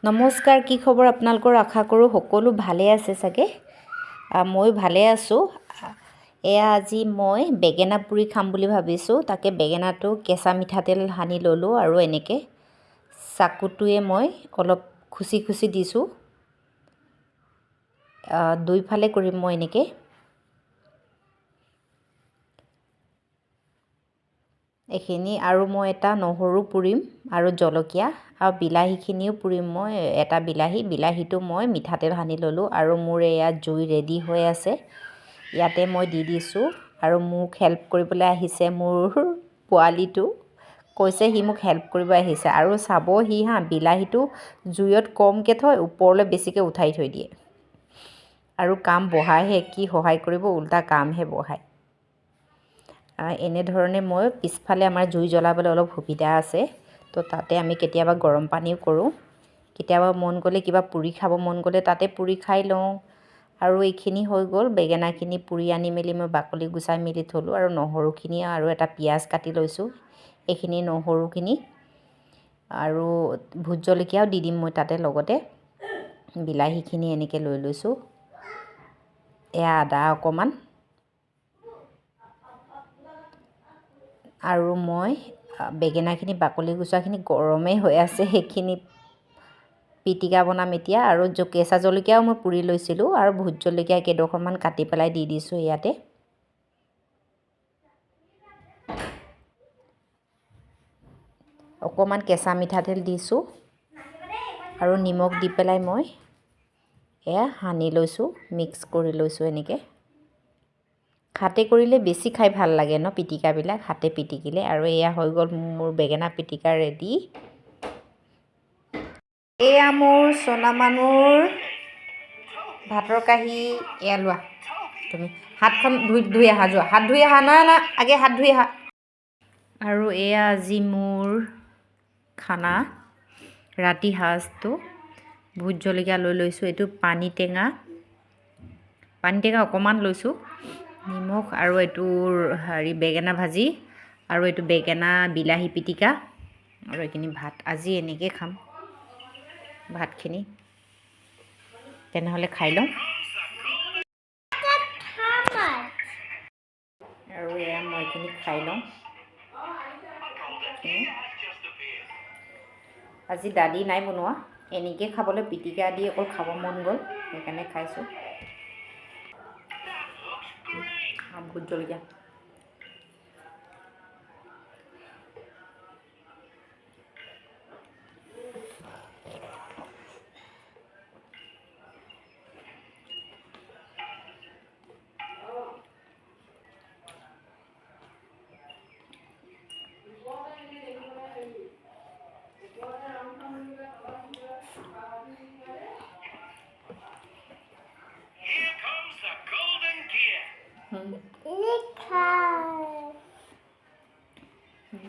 নমস্কাৰ, কি খবৰ আপোনালোকৰ? আশা কৰোঁ সকলো ভালে আছে চাগে। মই ভালে আছোঁ। এয়া আজি মই বেঙেনা পুৰি খাম বুলি ভাবিছোঁ। তাকে বেঙেনাটো কেঁচা মিঠাতেল সানি ল'লোঁ আৰু এনেকৈ চাকুটোৱে মই অলপ খুচি খুচি দিছোঁ। দুইফালে কৰিম মই এনেকৈ। এইখিনি আৰু মই এটা নহৰু পুৰিম আৰু জলকীয়া আৰু বিলাহীখিনিও পুৰিম মই। এটা বিলাহীটো মই মিঠাতেল সানি ল'লোঁ আৰু মোৰ এয়া জুই ৰেডি হৈ আছে। ইয়াতে মই দি দিছোঁ আৰু মোক হেল্প কৰিবলৈ আহিছে মোৰ পোৱালিটো। কৈছে সি মোক হেল্প কৰিব আহিছে আৰু চাব সি বিলাহীটো জুইত কমকৈ থয়, ওপৰলৈ বেছিকৈ উঠাই থৈ দিয়ে আৰু কাম বঢ়াইহে। কি সহায় কৰিব, উল্টা কামহে বঢ়ায়। এনেধৰণে মই পিছফালে আমাৰ জুই জ্বলাবলৈ অলপ সুবিধা আছে, তো তাতে আমি কেতিয়াবা গৰম পানীও কৰোঁ। কেতিয়াবা মন গ'লে কিবা পুৰি খাব মন গ'লে তাতে পুৰি খাই লওঁ। আৰু এইখিনি হৈ গ'ল। বেঙেনাখিনি পুৰি আনি মেলি মই বাকলি গুচাই মেলি থ'লোঁ আৰু নহৰুখিনি আৰু এটা পিঁয়াজ কাটি লৈছোঁ। এইখিনি নহৰুখিনি আৰু ভোট জলকীয়াও দি দিম মই তাতে লগতে। বিলাহীখিনি এনেকৈ লৈ লৈছোঁ। এয়া আদা অকণমান আৰু মই বেঙেনাখিনি বাকলি গুচোৱাখিনি গৰমেই হৈ আছে, সেইখিনি পিটিকা বনাম এতিয়া। আৰু কেঁচা জলকীয়াও মই পুৰি লৈছিলোঁ আৰু ভোট জলকীয়া কেইডোখৰমান কাটি পেলাই দি দিছোঁ ইয়াতে। অকণমান কেঁচা মিঠাতেল দিছোঁ আৰু নিমখ দি পেলাই মই এয়া সানি লৈছোঁ, মিক্স কৰি লৈছোঁ এনেকৈ। হাতে কৰিলে বেছি খাই ভাল লাগে ন পিটিকাবিলাক, হাতে পিটিকিলে। আৰু এয়া হৈ গ'ল মোৰ বেঙেনা পিটিকা ৰেডি। এয়া মোৰ সোণামানুৰ ভাতৰ কাঁহী। এয়া লোৱা, তুমি হাতখন ধুই আহা, যোৱা হাত ধুই আহা। না আগে হাত ধুই আহা। আৰু এয়া আজি মোৰ খানা, ৰাতি সাজটো। ভোট জলকীয়া লৈ লৈছোঁ। এইটো পানী টেঙা অকণমান লৈছোঁ, নিমখ আৰু এইটো বেঙেনা ভাজি আৰু এইটো বেঙেনা বিলাহী পিটিকা আৰু এইখিনি ভাত। আজি এনেকৈ খাম ভাতখিনি। তেনেহ'লে খাই লওঁ। আৰু এয়া মই এইখিনি খাই লওঁ। আজি দালি নাই বনোৱা, এনেকৈ খাবলৈ পিটিকা দি অকল খাব মন গ'ল, সেইকাৰণে খাইছোঁ। ভোট জলকীয়া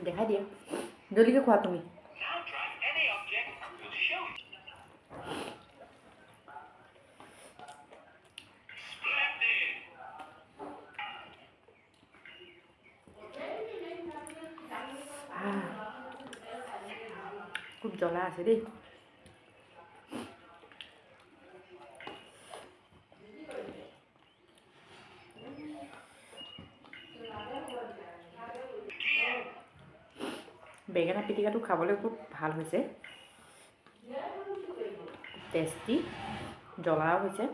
দেখাই দিয়া, জলদিকে খোৱা তুমি। খুব জ্বলা আছে দেই। বেঙেনা পিটিকাটো খাবলৈ খুব ভাল হৈছে, টেষ্টি, জ্বলাও হৈছে।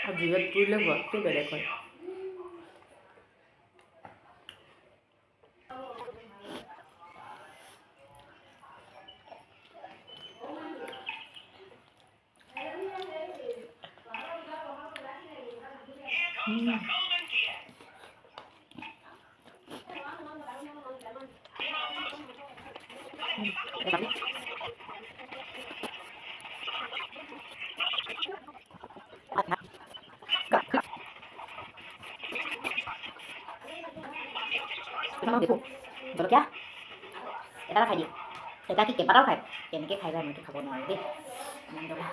আৰু জুইত পুৰিলে সোৱাদটো বেলেগ হয়। দেখো জলকীয়া এটা খাই দিয়ে, এটা কি কেইবাটাও খায়, কেনেকৈ খাই যায় মইতো খাব নোৱাৰোঁ দেই, ইমান জ্বলা।